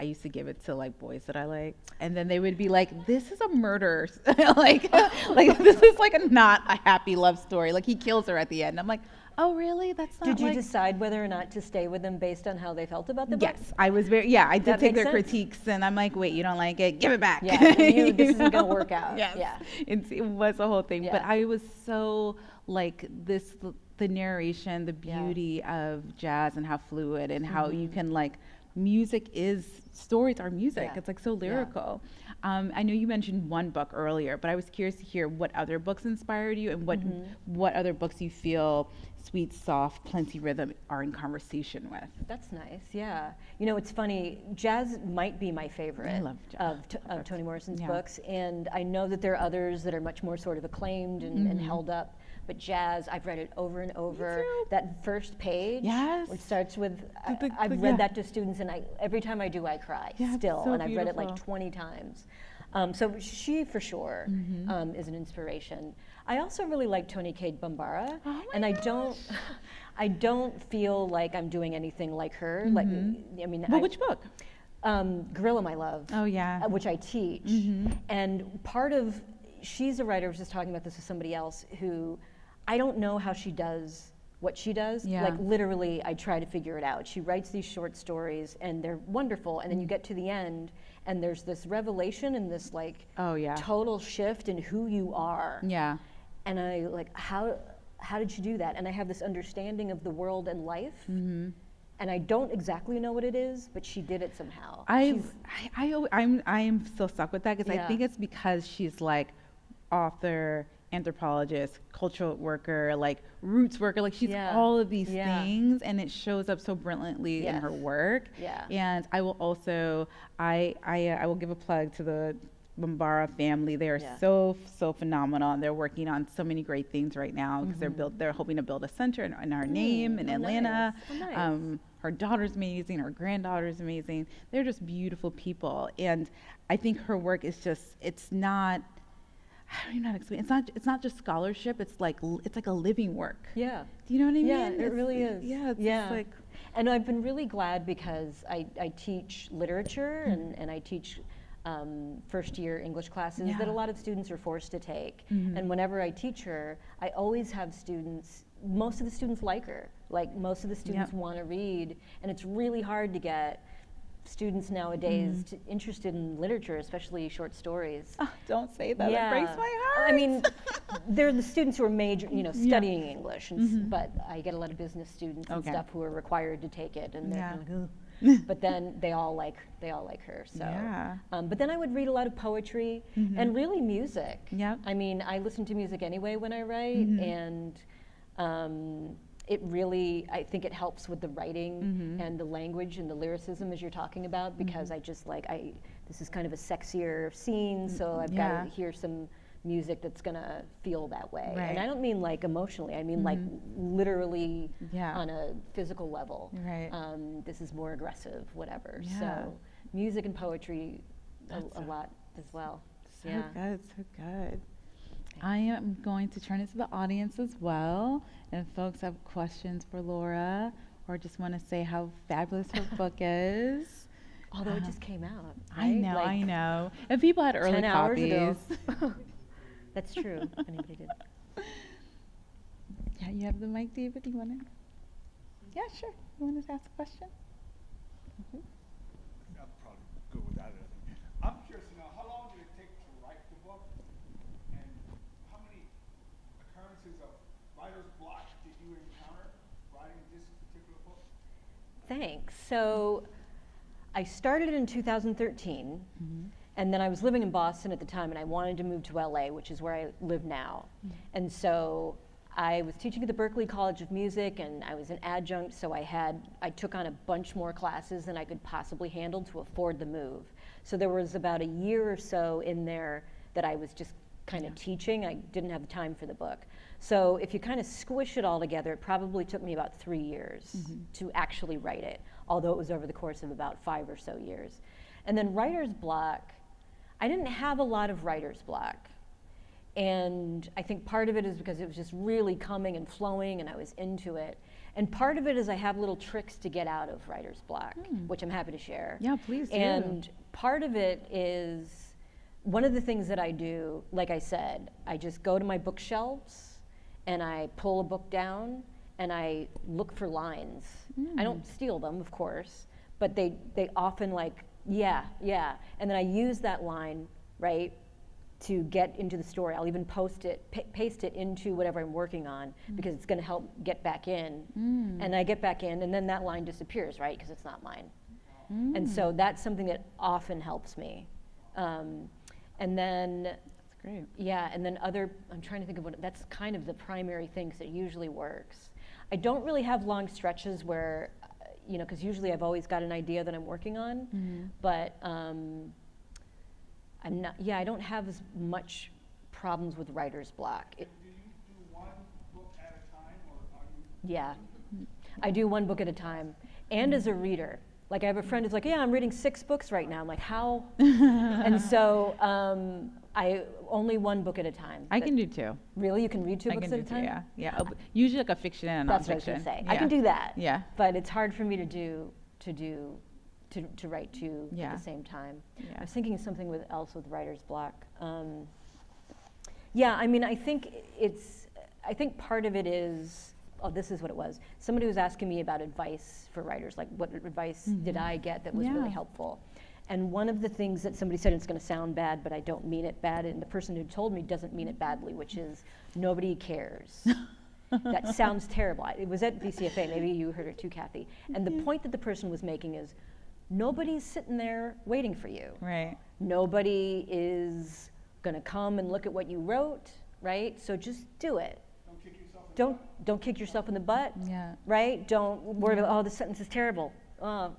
used to give it to like boys that I liked, and then they would be like, this is a murder, like this is like not a happy love story, like he kills her at the end. I'm like, oh really? That's not. Did you decide whether or not to stay with them based on how they felt about the book? Yes, I was I did take their critiques, and I'm like, wait, you don't like it? Give it back. Yeah, this isn't gonna work out. Yeah, it was a whole thing, but I was so like this. The narration, the beauty of jazz, and how fluid, and how you can stories are music. It's like so lyrical. I know you mentioned one book earlier, but I was curious to hear what other books inspired you, and what other books you feel Sweet, Soft, Plenty Rhythm are in conversation with. That's nice, yeah. You know, it's funny, jazz might be my favorite. I love jazz. Of Toni Morrison's books, and I know that there are others that are much more sort of acclaimed and held up. But jazz, I've read it over and over. That first page, which starts with, I've read that to students, and every time I do, I cry still, and I've read it like 20 times. So she, for sure, is an inspiration. I also really like Toni Cade Bambara, and I don't feel like I'm doing anything like her. Like, I mean, which book? Gorilla My Love. Oh yeah. Which I teach, and part of, she's a writer. I was just talking about this with somebody else who I don't know how she does what she does. Yeah. Like literally, I try to figure it out. She writes these short stories and they're wonderful, and then you get to the end and there's this revelation and this like total shift in who you are. Yeah. And I like, how did she do that? And I have this understanding of the world and life. Mm-hmm. And I don't exactly know what it is, but she did it somehow. I'm still stuck with that because I Yeah. think it's because she's like author, anthropologist, cultural worker, like roots worker, like she's Yeah. all of these Yeah. things, and it shows up so brilliantly in Yes. her work. Yeah. And I will also, I will give a plug to the Bombara family. They are Yeah. so phenomenal, and they're working on so many great things right now because Mm-hmm. they're hoping to build a center in our name in Atlanta. Nice. Oh, nice. Her daughter's amazing, her granddaughter's amazing. They're just beautiful people, and I think her work is just, it's not, I don't even know how to explain. It's not just scholarship. It's like a living work. Yeah. Do you know what I mean? Yeah, it really is. Yeah, it's Yeah. just like, And I've been really glad because I teach literature and I teach first year English classes that Yeah. a lot of students are forced to take. Mhm. And whenever I teach her, I always have students, most of the students like her. Like most of the students Yep. want to read, and it's really hard to get students nowadays interested in literature, especially short stories. oh, don't say that. It breaks my heart. I mean, they're the students who are studying English, and Mhm. but I get a lot of business students and Okay. stuff who are required to take it, and they're Yeah. kind of like, ugh. But then they all like her. So, Yeah. but then I would read a lot of poetry and really music. Yep. I mean, I listen to music anyway when I write, and it really, I think it helps with the writing and the language and the lyricism as you're talking about, because I just like, this is kind of a sexier scene, so I've got Yeah. to hear some music that's gonna feel that way. Right. And I don't mean like emotionally, I mean like literally Yeah. on a physical level. Right. This is more aggressive, whatever. Yeah. So music and poetry a That's lot as well. So good, so good. I am going to turn it to the audience as well. And if folks have questions for Laura or just want to say how fabulous her book is. Although it just came out. I right? know, Like I know. And people had early 10 hours ago. copies. That's true. Anybody did. Yeah, you have the mic, David. You want to? Yeah, sure. You want to ask a question? I'll probably go without it. I think. I'm curious to know, how long did it take to write the book, and how many occurrences of writer's block did you encounter writing this particular book? Thanks. So I started in 2013, and then I was living in Boston at the time, and I wanted to move to LA, which is where I live now. And so I was teaching at the Berklee College of Music, and I was an adjunct, so I took on a bunch more classes than I could possibly handle to afford the move. So there was about a year or so in there that I was just kind of teaching. I didn't have the time for the book. So if you kind of squish it all together, it probably took me about 3 years to actually write it, although it was over the course of about 5 or so years. And then writer's block, I didn't have a lot of writer's block. And I think part of it is because it was just really coming and flowing and I was into it. And part of it is I have little tricks to get out of writer's block, which I'm happy to share. Yeah, please do. And part of it is, one of the things that I do, like I said, I just go to my bookshelves and I pull a book down and I look for lines. I don't steal them, of course, but they often like, yeah. And then I use that line, right, to get into the story. I'll even paste it into whatever I'm working on because it's going to help get back in. And I get back in, and then that line disappears, right, because it's not mine. And so that's something that often helps me. And then, That's great. yeah, and then I'm trying to think of that's kind of the primary thing, because it usually works. I don't really have long stretches where, because usually I've always got an idea that I'm working on, but I don't have as much problems with writer's block. Do you do one book at a time, or are you? Yeah, I do one book at a time, and as a reader. Like I have a friend who's like, yeah, I'm reading 6 books right now. I'm like, how? And so I only one book at a time. I can do 2. Really, you can read 2 I books can at do a 2, time? yeah. Yeah. Usually like a fiction and a That's what I was nonfiction. gonna say. Yeah. I can do that. Yeah. But it's hard for me to write 2 Yeah. at the same time. Yeah. I was thinking of something else with writer's block. Yeah, I mean, I think part of it is, this is what it was. Somebody was asking me about advice for writers, like what advice did I get that was really helpful? And one of the things that somebody said, and it's gonna sound bad, but I don't mean it bad, and the person who told me doesn't mean it badly, which is, nobody cares. That sounds terrible. It was at BCFA, maybe you heard it too, Kathy. And the point that the person was making is, nobody's sitting there waiting for you. Right. Nobody is gonna come and look at what you wrote, right? So just do it. Don't kick yourself in the butt. Yeah. Right? Don't worry about, the sentence is terrible. The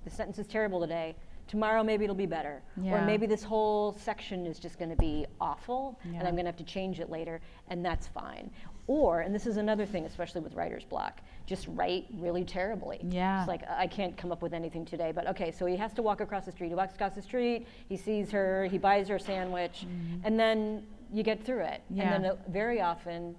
sentence is terrible today. Tomorrow maybe it'll be better. Yeah. Or maybe this whole section is just gonna be awful and I'm gonna have to change it later, and that's fine. Or, and this is another thing, especially with writer's block, just write really terribly. Yeah. It's like, I can't come up with anything today, but okay, so he has to walk across the street. He walks across the street, he sees her, he buys her a sandwich, and then you get through it. Yeah. And then very often,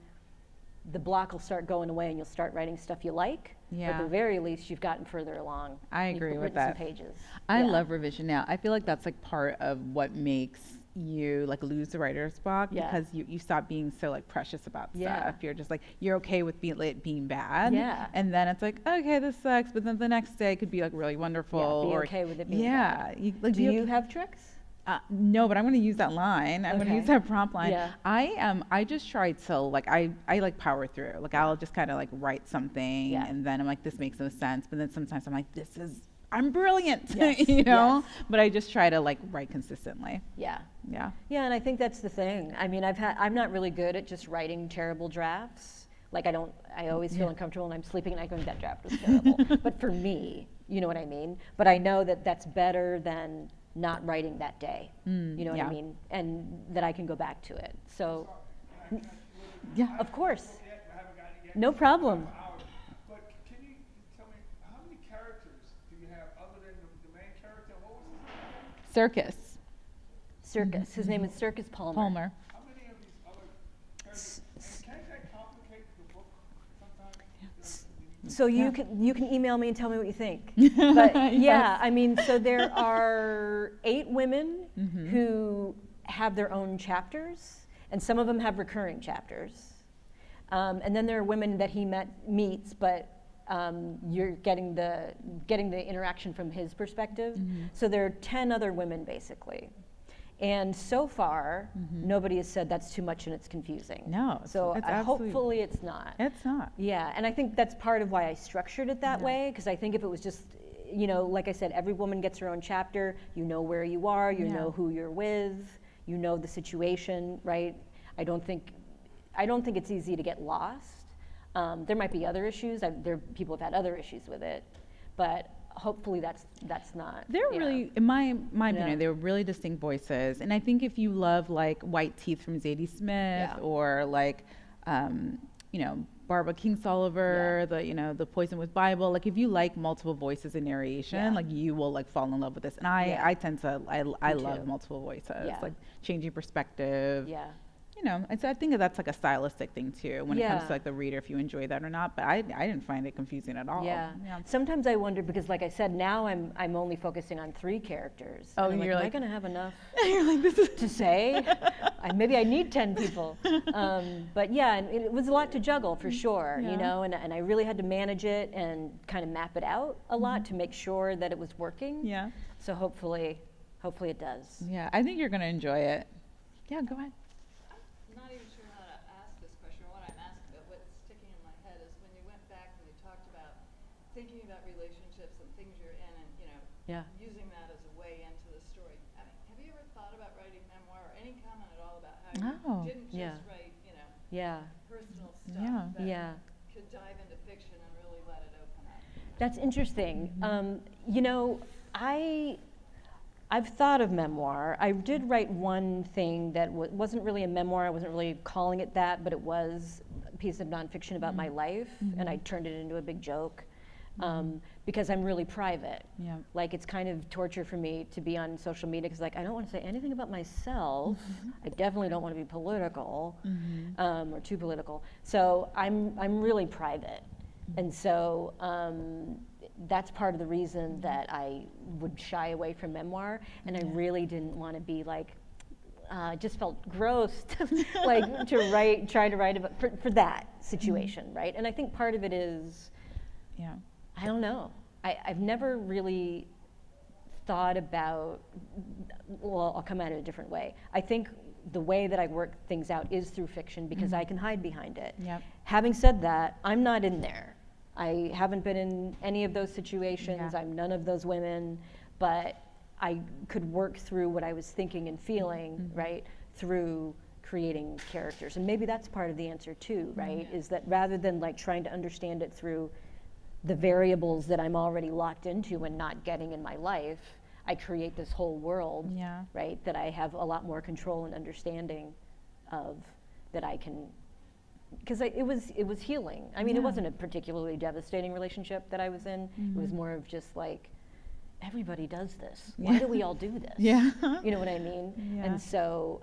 the block will start going away and you'll start writing stuff you like. Yeah. At the very least, you've gotten further along. I You've agree with written that. some pages. I love revision now. I feel like that's like part of what makes you like lose the writer's block, because you stop being so like precious about stuff. You're just like, you're okay with it being bad. Yeah. And then it's like, okay, this sucks, but then the next day could be like really wonderful. Be or okay with it being bad. Like, Do you have tricks? No, but I'm going to use that line. I'm going to use that prompt line. Yeah. I just try to like, I like power through. Like I'll just kind of like write something and then I'm like, this makes no sense. But then sometimes I'm like, I'm brilliant, you know? Yes. But I just try to like write consistently. Yeah. Yeah. Yeah, and I think that's the thing. I mean, I'm not really good at just writing terrible drafts. Like I always feel uncomfortable when I'm sleeping and I go, that draft was terrible. But for me, you know what I mean? But I know that that's better than not writing that day. You know what I mean? And that I can go back to it. So, yeah, of course. No problem. But can you tell me, how many characters do you have other than the main character? What was his name? Circus. His name is Circus Palmer. How many of these other characters? Can't that complicate the book sometimes? So you can email me and tell me what you think. But I mean, so there are 8 women who have their own chapters, and some of them have recurring chapters. And then there are women that he meets, but you're getting the interaction from his perspective. So there are 10 other women basically. And so far, nobody has said that's too much and it's confusing. No. So hopefully it's not. It's not. Yeah, and I think that's part of why I structured it that way, because I think if it was just, you know, like I said, every woman gets her own chapter, you know where you are, you know who you're with, you know the situation, right? I don't think it's easy to get lost. There might be other issues. People have had other issues with it, but hopefully that's not. They're really, in my opinion, they were really distinct voices. And I think if you love like White Teeth from Zadie Smith or like, you know, Barbara Kingsolver, the Poison with Bible, like if you like multiple voices in narration, like you will like fall in love with this. And I tend to, I love multiple voices, like changing perspective. Yeah. You know, and so I think that's like a stylistic thing too when it comes to like the reader, if you enjoy that or not. But I didn't find it confusing at all. Yeah. Sometimes I wonder, because like I said, now I'm only focusing on 3 characters. Oh, and you're am I going to have enough to say? Maybe I need 10 people. But yeah, and it was a lot to juggle for sure, you know, and I really had to manage it and kind of map it out a lot to make sure that it was working. Yeah. So hopefully it does. Yeah, I think you're going to enjoy it. Yeah, go ahead. I'm not even sure how to ask this question or what I'm asking, but what's sticking in my head is when you went back and you talked about thinking about relationships and things you're in and, you know, using that as a way into the story. I mean, have you ever thought about writing memoir or any comment at all about how you didn't just write, you know, personal stuff that could dive into fiction and really let it open up? That's interesting. You know, I've thought of memoir. I did write one thing that wasn't really a memoir. I wasn't really calling it that, but it was a piece of nonfiction about my life, and I turned it into a big joke because I'm really private. Yeah. Like it's kind of torture for me to be on social media because like I don't want to say anything about myself. I definitely don't want to be political or too political. So I'm really private, and so. That's part of the reason that I would shy away from memoir, and I really didn't want to be like, just felt gross to, like try to write about for that situation, right? And I think part of it is, I don't know. I've never really thought about, well, I'll come at it a different way. I think the way that I work things out is through fiction because I can hide behind it. Having said that, I'm not in there. I haven't been in any of those situations. I'm none of those women, but I could work through what I was thinking and feeling, right, through creating characters. And maybe that's part of the answer too, right, is that rather than like trying to understand it through the variables that I'm already locked into and not getting in my life, I create this whole world, right, that I have a lot more control and understanding of, that I can, because it was healing. I mean, it wasn't a particularly devastating relationship that I was in. It was more of just like, everybody does this. Why do we all do this? You know what I mean? And so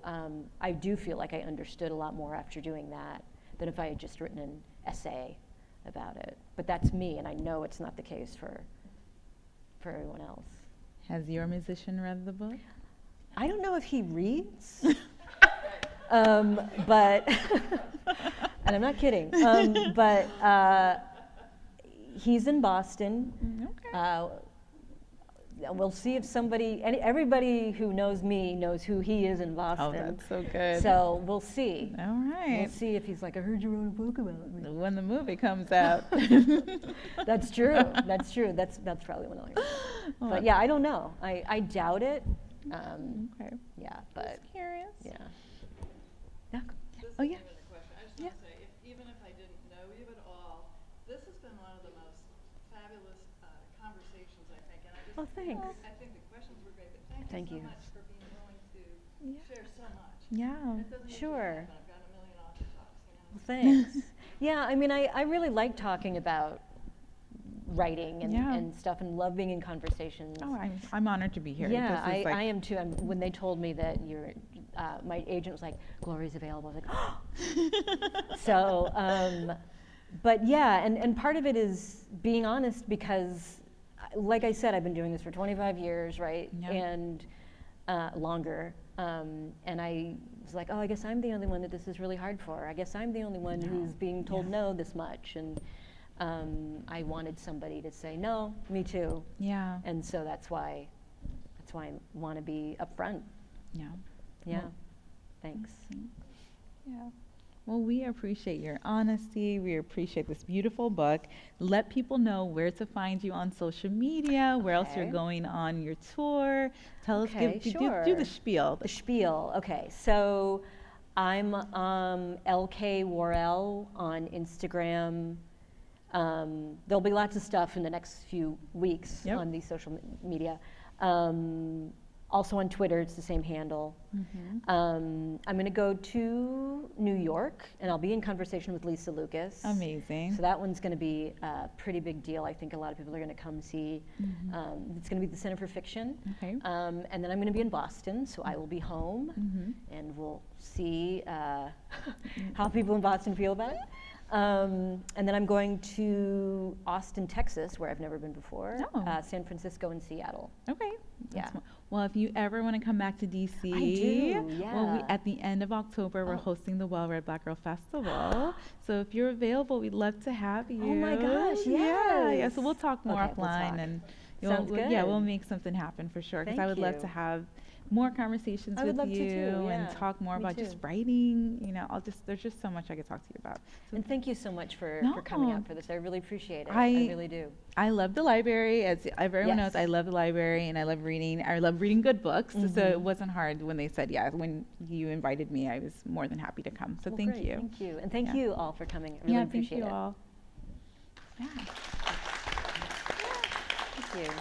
I do feel like I understood a lot more after doing that than if I had just written an essay about it. But that's me, and I know it's not the case for everyone else. Has your musician read the book? I don't know if he reads, but, and I'm not kidding, but he's in Boston. We'll see if everybody who knows me knows who he is in Boston. Oh, that's so good. So we'll see. All right. We'll see if he's like, I heard you wrote a book about me. When the movie comes out. That's true. That's true. That's probably when I'll hear it. But yeah, I don't know. I doubt it. Okay. Yeah, but. Just curious. Yeah. This Oh, yeah. isn't even a question. I just want to say, even if I didn't know you at all, this has been one of the most fabulous conversations, I think. And I just, Thanks. I think the questions were great, but thank you so much for being willing to share so much. Yeah. It doesn't usually Sure. happen. I've got a million author talks, Well, thanks. Yeah, I mean, I really like talking about writing and stuff, and love being in conversations. Oh, I'm honored to be here. Yeah, This is like I am too. When they told me that my agent was like, Gloria's available, I was like, oh. So, but yeah, and part of it is being honest because, like I said, I've been doing this for 25 years, right? And longer. And I was like, oh, I guess I'm the only one that this is really hard for. I guess I'm the only one who's being told no this much. And I wanted somebody to say, no, me too. Yeah. And so that's why I want to be upfront. Yeah. Yeah. Thanks. Yeah. Well, we appreciate your honesty. We appreciate this beautiful book. Let people know where to find you on social media, where else you're going on your tour. Tell us, do the spiel. The spiel. Okay. So I'm LK Warrell on Instagram. There'll be lots of stuff in the next few weeks on these social media. Also on Twitter, it's the same handle. I'm going to go to New York, and I'll be in conversation with Lisa Lucas. Amazing. So that one's going to be a pretty big deal. I think a lot of people are going to come see. It's going to be the Center for Fiction. Okay. And then I'm going to be in Boston, so I will be home, and we'll see how people in Boston feel about it. And then I'm going to Austin, Texas, where I've never been before, San Francisco and Seattle. Okay. Yeah. Well, if you ever want to come back to DC, I do, well, at the end of October, we're hosting the Well-Read Black Girl Festival. So if you're available, we'd love to have you. Oh my gosh, Yeah, yes. so we'll talk more offline. And Sounds good. Yeah, we'll make something happen for sure. Because I would love to have more conversations with you and talk more about just writing. You know, there's just so much I could talk to you about. So and thank you so much for coming out for this. I really appreciate it. I really do. I love the library. As everyone knows, I love the library and I love reading. I love reading good books. So it wasn't hard when they said yes. When you invited me, I was more than happy to come. So thank you. Thank you. And thank you all for coming. I really appreciate it. Thank you all. Thank you.